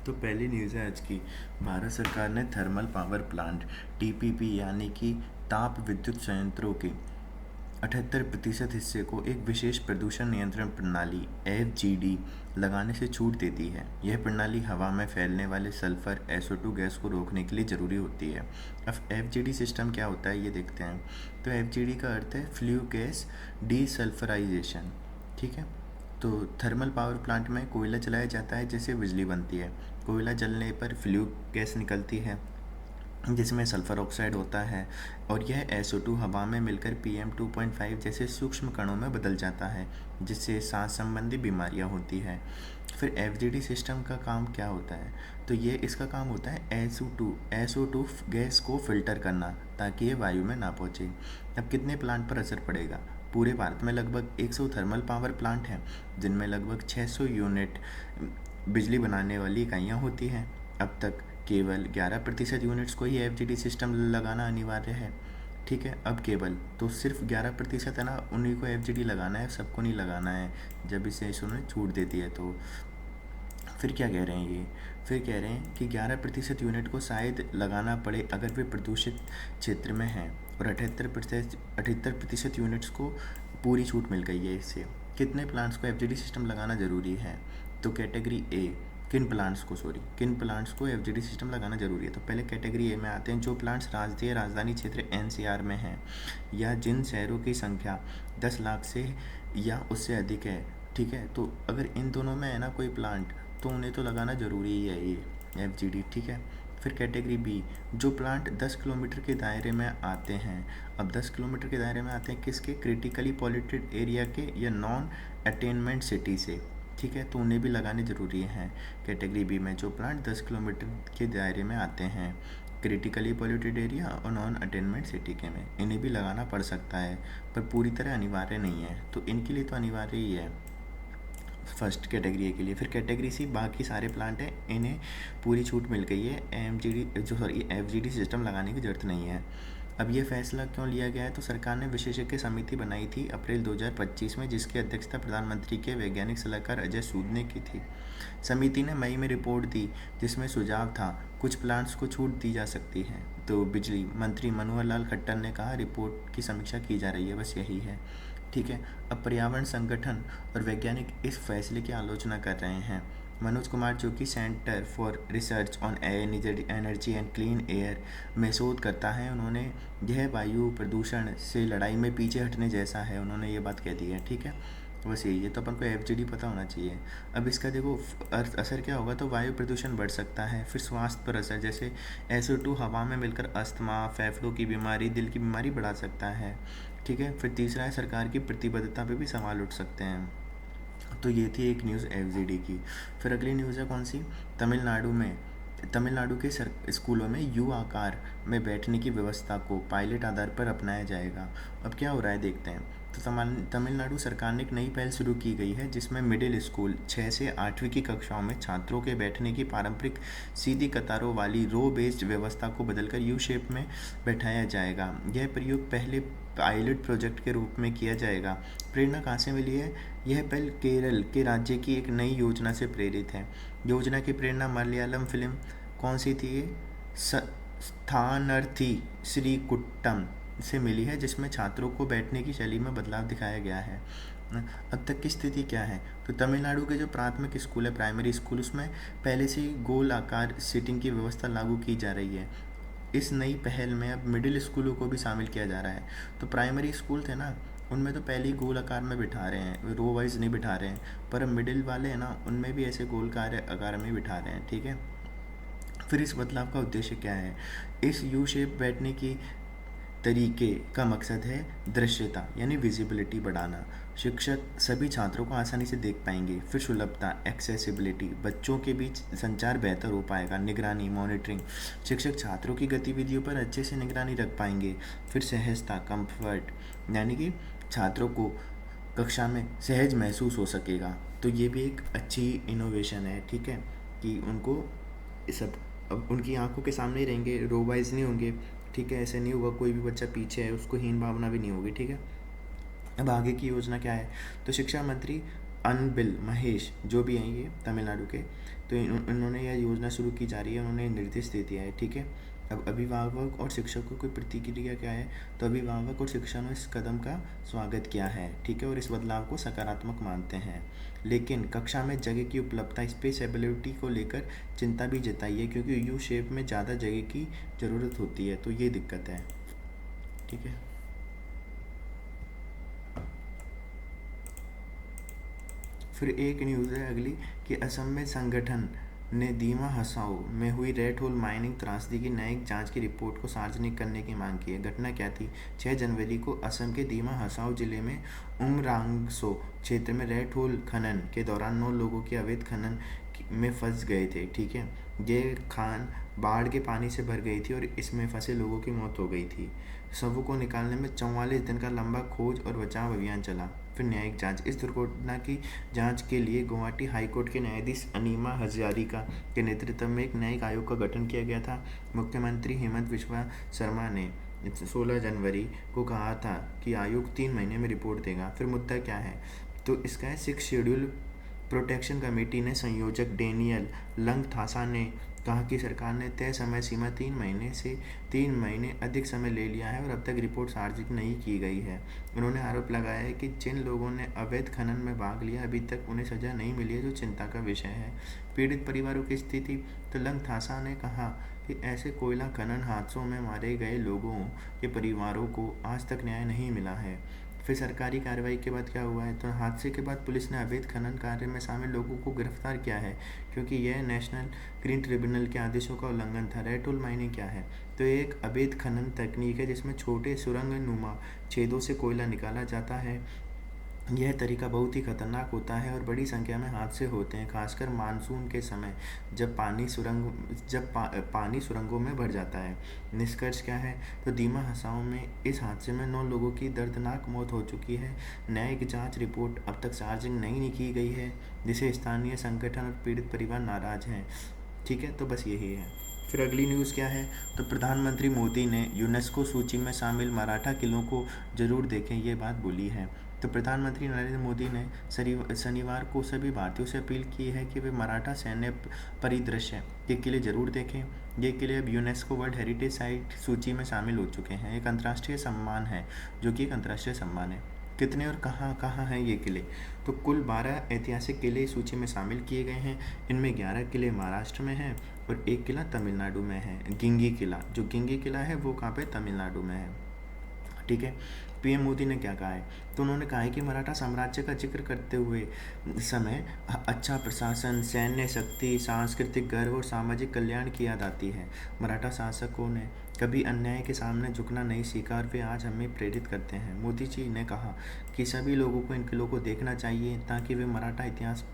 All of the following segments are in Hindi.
तो पहली न्यूज़ है आज की। भारत सरकार ने थर्मल पावर प्लांट टीपीपी यानी कि ताप विद्युत संयंत्रों के 78% हिस्से को एक विशेष प्रदूषण नियंत्रण प्रणाली एफजीडी लगाने से छूट दे दी है। यह प्रणाली हवा में फैलने वाले सल्फर SO2 गैस को रोकने के लिए ज़रूरी होती है। अब एफजीडी सिस्टम क्या होता है ये देखते हैं। तो एफजीडी का अर्थ है फ्ल्यू गैस डीसल्फराइजेशन। ठीक है। तो थर्मल पावर प्लांट में कोयला जलाया जाता है जिससे बिजली बनती है। कोयला जलने पर फ्ल्यू गैस निकलती है जिसमें सल्फर ऑक्साइड होता है और यह SO2 हवा में मिलकर PM2.5 जैसे सूक्ष्म कणों में बदल जाता है जिससे सांस संबंधी बीमारियां होती है। फिर FGD सिस्टम का काम क्या होता है? तो ये इसका काम होता है SO2 गैस को फिल्टर करना ताकि ये वायु में ना पहुँचे। अब कितने प्लांट पर असर पड़ेगा? पूरे भारत में लगभग 100 थर्मल पावर प्लांट हैं जिनमें लगभग 600 यूनिट बिजली बनाने वाली इकाइयाँ होती हैं। अब तक केवल 11% यूनिट्स को ही FGD सिस्टम लगाना अनिवार्य है। ठीक है। अब केवल तो सिर्फ 11% है ना, उन्हीं को FGD लगाना है, सबको नहीं लगाना है। जब इसे इन्होंने छूट दे दी है तो फिर क्या कह रहे हैं ये? फिर कह रहे हैं कि 11% यूनिट को शायद लगाना पड़े अगर वे प्रदूषित क्षेत्र में हैं और 78% यूनिट्स को पूरी छूट मिल गई है इससे। कितने प्लांट्स को FGD सिस्टम लगाना ज़रूरी है? तो कैटेगरी ए किन प्लांट्स को FGD सिस्टम लगाना ज़रूरी है। तो पहले कैटेगरी ए में आते हैं जो प्लांट्स राष्ट्रीय राजधानी क्षेत्र NCR में हैं या जिन शहरों की संख्या 10 लाख से या उससे अधिक है। ठीक है। तो अगर इन दोनों में है ना कोई प्लांट तो उन्हें तो लगाना ज़रूरी ही है ये FGD। ठीक है। फिर कैटेगरी बी जो प्लांट 10 किलोमीटर के दायरे में आते हैं। अब 10 किलोमीटर के दायरे में आते हैं किसके? क्रिटिकली पॉल्यूटेड एरिया के या नॉन अटेनमेंट सिटी से। ठीक है। तो उन्हें भी लगाने ज़रूरी हैं। कैटेगरी बी में जो प्लांट 10 किलोमीटर के दायरे में आते हैं, क्रिटिकली पॉल्यूटेड एरिया और नॉन अटेनमेंट सिटी के में, इन्हें भी लगाना पड़ सकता है पर पूरी तरह अनिवार्य नहीं है। तो इनके लिए तो अनिवार्य ही है फर्स्ट कैटेगरी के लिए। फिर कैटेगरी सी बाकी सारे प्लांट हैं, इन्हें पूरी छूट मिल गई है, FGD सिस्टम लगाने की ज़रूरत नहीं है। अब ये फैसला क्यों लिया गया है? तो सरकार ने विशेषज्ञ समिति बनाई थी अप्रैल 2025 में जिसकी अध्यक्षता प्रधानमंत्री के वैज्ञानिक सलाहकार अजय सूद ने की थी। समिति ने मई में रिपोर्ट दी जिसमें सुझाव था कुछ प्लांट्स को छूट दी जा सकती है। तो बिजली मंत्री मनोहर लाल खट्टर ने कहा रिपोर्ट की समीक्षा की जा रही है, बस यही है। ठीक है। अब पर्यावरण संगठन और वैज्ञानिक इस फैसले की आलोचना कर रहे हैं। मनोज कुमार जो कि centre for research on energy and clean air में शोध करता है, उन्होंने यह वायु प्रदूषण से लड़ाई में पीछे हटने जैसा है, उन्होंने ये बात कह दी है। ठीक है। बस यही है। तो अपन को FGD पता होना चाहिए। अब इसका देखो असर क्या होगा। तो वायु प्रदूषण बढ़ सकता है। फिर स्वास्थ्य पर असर, जैसे SO2 हवा में मिलकर अस्थमा, फेफड़ों की बीमारी, दिल की बीमारी बढ़ा सकता है। ठीक है। फिर तीसरा है सरकार की प्रतिबद्धता पे भी सवाल उठ सकते हैं। तो ये थी एक न्यूज़ FGD की। फिर अगली न्यूज़ है कौन सी? तमिलनाडु के स्कूलों में यू आकार में बैठने की व्यवस्था को पायलट आधार पर अपनाया जाएगा। अब क्या हो रहा है देखते हैं। तो तमिलनाडु सरकार ने एक नई पहल शुरू की गई है जिसमें मिडिल स्कूल 6 से 8वीं की कक्षाओं में छात्रों के बैठने की पारंपरिक सीधी कतारों वाली रो बेस्ड व्यवस्था को बदलकर यू शेप में बैठाया जाएगा। यह प्रयोग पहले पायलट प्रोजेक्ट के रूप में किया जाएगा। प्रेरणा कहाँ से मिली है? यह पहल केरल के राज्य की एक नई योजना से प्रेरित है। योजना की प्रेरणा मलयालम फिल्म कौन सी थी ये? स्थानार्थी श्री कुट्टम से मिली है जिसमें छात्रों को बैठने की शैली में बदलाव दिखाया गया है। अब तक की स्थिति क्या है? तो तमिलनाडु के जो प्राथमिक स्कूल है, प्राइमरी स्कूल, उसमें पहले से ही गोल आकार सीटिंग की व्यवस्था लागू की जा रही है। इस नई पहल में अब मिडिल स्कूलों को भी शामिल किया जा रहा है। तो प्राइमरी स्कूल थे ना, उनमें तो पहले ही गोल आकार में बिठा रहे हैं, रो वाइज नहीं बिठा रहे हैं, पर अब मिडिल वाले हैं ना, उनमें भी ऐसे गोल आकार में बिठा रहे हैं। ठीक है। फिर इस बदलाव का उद्देश्य क्या है? इस यू शेप बैठने की तरीके का मकसद है दृश्यता यानी विजिबिलिटी बढ़ाना। शिक्षक सभी छात्रों को आसानी से देख पाएंगे। फिर सुलभता एक्सेसिबिलिटी, बच्चों के बीच संचार बेहतर हो पाएगा। निगरानी मॉनिटरिंग, शिक्षक छात्रों की गतिविधियों पर अच्छे से निगरानी रख पाएंगे। फिर सहजता कंफर्ट, यानी कि छात्रों को कक्षा में सहज महसूस हो सकेगा। तो ये भी एक अच्छी इनोवेशन है। ठीक है। कि उनको सब अब उनकी आंखों के सामने ही रहेंगे, रो वाइज नहीं होंगे। ठीक है। ऐसे नहीं होगा कोई भी बच्चा पीछे है उसको हीन भावना भी नहीं होगी। ठीक है। अब आगे की योजना क्या है? तो शिक्षा मंत्री अनबिल महेश जो भी हैं ये तमिलनाडु के, तो इन्होंने यह योजना शुरू की जा रही है, उन्होंने निर्देश दे दिया है। ठीक है, अब अभिभावक और शिक्षकों की प्रतिक्रिया क्या है? तो अभिभावक और शिक्षकों ने इस कदम का स्वागत किया है। ठीक है, और इस बदलाव को सकारात्मक मानते हैं, लेकिन कक्षा में जगह की उपलब्धता, स्पेसबिलिटी को लेकर चिंता भी जताई है, क्योंकि यू शेप में ज़्यादा जगह की ज़रूरत होती है, तो ये दिक्कत है। ठीक है, फिर एक न्यूज़ है अगली कि असम में संगठन ने दीमा हसाओ में हुई रेड होल माइनिंग त्रासदी की न्यायिक जांच की रिपोर्ट को सार्वजनिक करने की मांग की है। घटना क्या थी? 6 जनवरी को असम के दीमा हसाओ जिले में उमरांगसो क्षेत्र में रेड होल खनन के दौरान 9 लोगों की अवैध खनन में फंस गए थे। ठीक है, ये खान बाढ़ के पानी से भर गई थी और इसमें फंसे लोगों की मौत हो गई थी। शवों को निकालने में 44 दिन का लंबा खोज और बचाव अभियान चला। फिर न्यायिक जांच। इस दुर्घटना की जांच के लिए गुवाहाटी हाईकोर्ट के न्यायाधीश अनीमा हजारिका के नेतृत्व में एक न्यायिक आयोग का गठन किया गया था। मुख्यमंत्री हेमंत बिस्वा शर्मा ने 16 जनवरी को कहा था कि आयोग 3 महीने में रिपोर्ट देगा। फिर मुद्दा क्या है? तो इसका है 6 शेड्यूल प्रोटेक्शन कमेटी ने संयोजक डेनियल लंगथासा ने कहा कि सरकार ने तय समय सीमा 3 महीने से 3 महीने अधिक समय ले लिया है और अब तक रिपोर्ट सार्वजनिक नहीं की गई है। उन्होंने आरोप लगाया है कि जिन लोगों ने अवैध खनन में भाग लिया अभी तक उन्हें सजा नहीं मिली है, जो चिंता का विषय है। पीड़ित परिवारों की स्थिति। तो लंगथासा ने कहा कि ऐसे कोयला खनन हादसों में मारे गए लोगों के परिवारों को आज तक न्याय नहीं मिला है। फिर सरकारी कार्रवाई के बाद क्या हुआ है? तो हादसे के बाद पुलिस ने अवैध खनन कार्य में शामिल लोगों को गिरफ्तार किया है, क्योंकि यह नेशनल ग्रीन ट्रिब्यूनल के आदेशों का उल्लंघन था। रेड होल माइनिंग क्या है? तो एक अवैध खनन तकनीक है जिसमें छोटे सुरंग नुमा छेदों से कोयला निकाला जाता है। यह तरीका बहुत ही खतरनाक होता है और बड़ी संख्या में हादसे होते हैं, खासकर मानसून के समय जब पानी सुरंगों में भर जाता है। निष्कर्ष क्या है? तो दीमा हसाओं में इस हादसे में 9 लोगों की दर्दनाक मौत हो चुकी है। न्यायिक जांच रिपोर्ट अब तक सार्वजनिक नहीं की गई है, जिसे स्थानीय संगठन और पीड़ित परिवार नाराज हैं। ठीक है, तो बस यही है। फिर अगली न्यूज़ क्या है? तो प्रधानमंत्री मोदी ने यूनेस्को सूची में शामिल मराठा किलों को जरूर देखें, ये बात बोली है। तो प्रधानमंत्री नरेंद्र मोदी ने शनिवार को सभी भारतीयों से अपील की है कि वे मराठा सैन्य परिदृश्य के किले जरूर देखें। ये किले अब यूनेस्को वर्ल्ड हेरिटेज साइट सूची में शामिल हो चुके हैं। एक अंतर्राष्ट्रीय सम्मान है, जो कि एक अंतर्राष्ट्रीय सम्मान है। कितने और कहाँ कहाँ हैं ये किले? तो कुल 12 ऐतिहासिक किले इस सूची में शामिल किए गए हैं। इनमें 11 किले महाराष्ट्र में हैं और एक किला तमिलनाडु में है, गिंगी किला। जो गिंगी किला है वो कहाँ पे? तमिलनाडु में है। ठीक है, पीएम मोदी ने क्या कहा है? तो उन्होंने कहा है कि मराठा साम्राज्य का जिक्र करते हुए समय अच्छा प्रशासन, सैन्य शक्ति, सांस्कृतिक गर्व और सामाजिक कल्याण की याद आती है। मराठा शासकों ने कभी अन्याय के सामने झुकना नहीं सीखा और वे आज हमें प्रेरित करते हैं। मोदी जी ने कहा कि सभी लोगों को इन किलों को देखना चाहिए ताकि वे मराठा इतिहास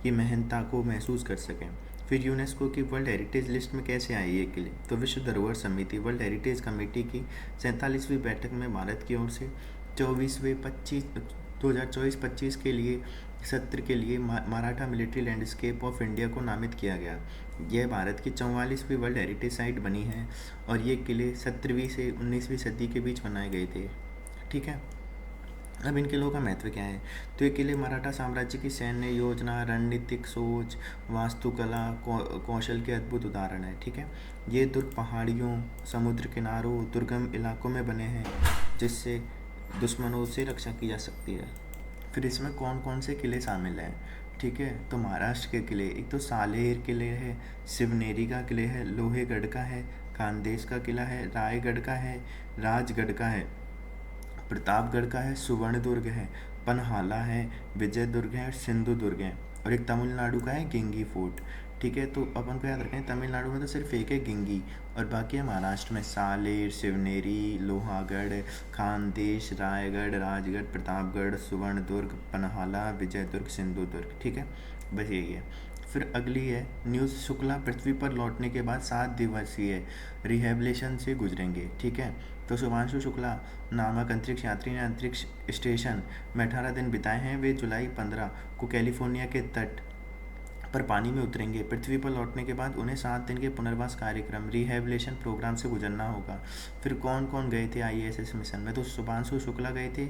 की महत्ता को महसूस कर सकें। फिर यूनेस्को की वर्ल्ड हेरिटेज लिस्ट में कैसे आए ये किले? तो विश्व धरोहर समिति वर्ल्ड हेरिटेज कमेटी की 47वीं बैठक में भारत की ओर से 2024-25 के लिए सत्र के लिए Maratha military landscape of India को नामित किया गया। यह भारत की 44वीं वर्ल्ड हेरिटेज साइट बनी है और ये किले 17वीं से 19वीं सदी के बीच बनाए गए थे। ठीक है, अब इन किलों का महत्व क्या है? तो ये किले मराठा साम्राज्य की सैन्य योजना, रणनीतिक सोच, वास्तुकला, कौशल के अद्भुत उदाहरण है। ठीक है, ये दुर्ग पहाड़ियों, समुद्र किनारों, दुर्गम इलाकों में बने हैं, जिससे दुश्मनों से रक्षा की जा सकती है। फिर इसमें कौन कौन से किले शामिल हैं? ठीक है, तो महाराष्ट्र के किले, एक तो सालेर किले है, शिवनेरी का किले है, लोहेगढ़ का है, खानदेश का किला है, रायगढ़ का है, राजगढ़ का है, प्रतापगढ़ का है, सुवर्णदुर्ग है, पनहाला है, विजयदुर्ग है और सिंधुदुर्ग है, और एक तमिलनाडु का है गिंगी फोर्ट। ठीक है, तो अपन को याद रखें तमिलनाडु में तो सिर्फ एक है गिंगी और बाकी है महाराष्ट्र में सालेर, शिवनेरी, लोहागढ़, खानदेश, रायगढ़, राजगढ़, प्रतापगढ़, सुवर्णदुर्ग, पनहाला, विजयदुर्ग, सिंधुदुर्ग। ठीक है, बस यही है। फिर अगली है न्यूज़, शुक्ला पृथ्वी पर लौटने के बाद 7 दिवसीय रिहेबिलिटेशन से गुजरेंगे। ठीक है, तो शुभांशु शुक्ला नामक अंतरिक्ष यात्री ने अंतरिक्ष स्टेशन में 18 दिन बिताए हैं। वे जुलाई 15 को कैलिफोर्निया के तट पर पानी में उतरेंगे। पृथ्वी पर लौटने के बाद उन्हें 7 दिन के पुनर्वास कार्यक्रम, रिहेबिलिटेशन प्रोग्राम से गुजरना होगा। फिर कौन कौन गए थे ISS मिशन में? तो शुभांशु शुक्ला गए थे,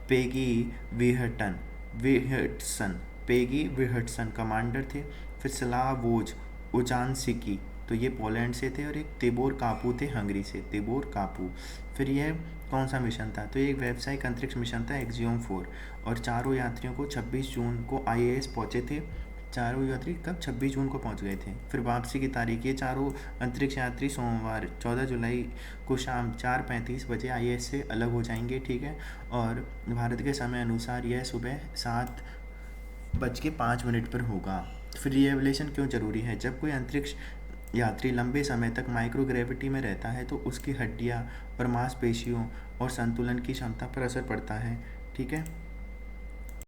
पेगी विहटसन पेगी विहटसन कमांडर थे, फिर स्लावोज ओजानस्की, तो ये पोलैंड से थे, और एक तिबोर कापू थे हंगरी से, तिबोर कापू। फिर यह कौन सा मिशन था? तो ये एक व्यावसायिक अंतरिक्ष मिशन था एक्सियोम 4, और चारों यात्रियों को 26 जून को आईएसएस पहुंचे थे। चारों यात्री कब? 26 जून को पहुंच गए थे। फिर वापसी की तारीख, ये चारों अंतरिक्ष यात्री सोमवार 14 जुलाई को शाम 4:35 बजे आईएसएस से अलग हो जाएंगे, ठीक है। और भारत के समय अनुसार यह सुबह 7:05 पर होगा। फिर रिएवलेशन क्यों ज़रूरी है? जब कोई अंतरिक्ष यात्री लंबे समय तक माइक्रोग्रेविटी में रहता है तो उसकी हड्डियाँ और मांसपेशियों और संतुलन की क्षमता पर असर पड़ता है, ठीक है।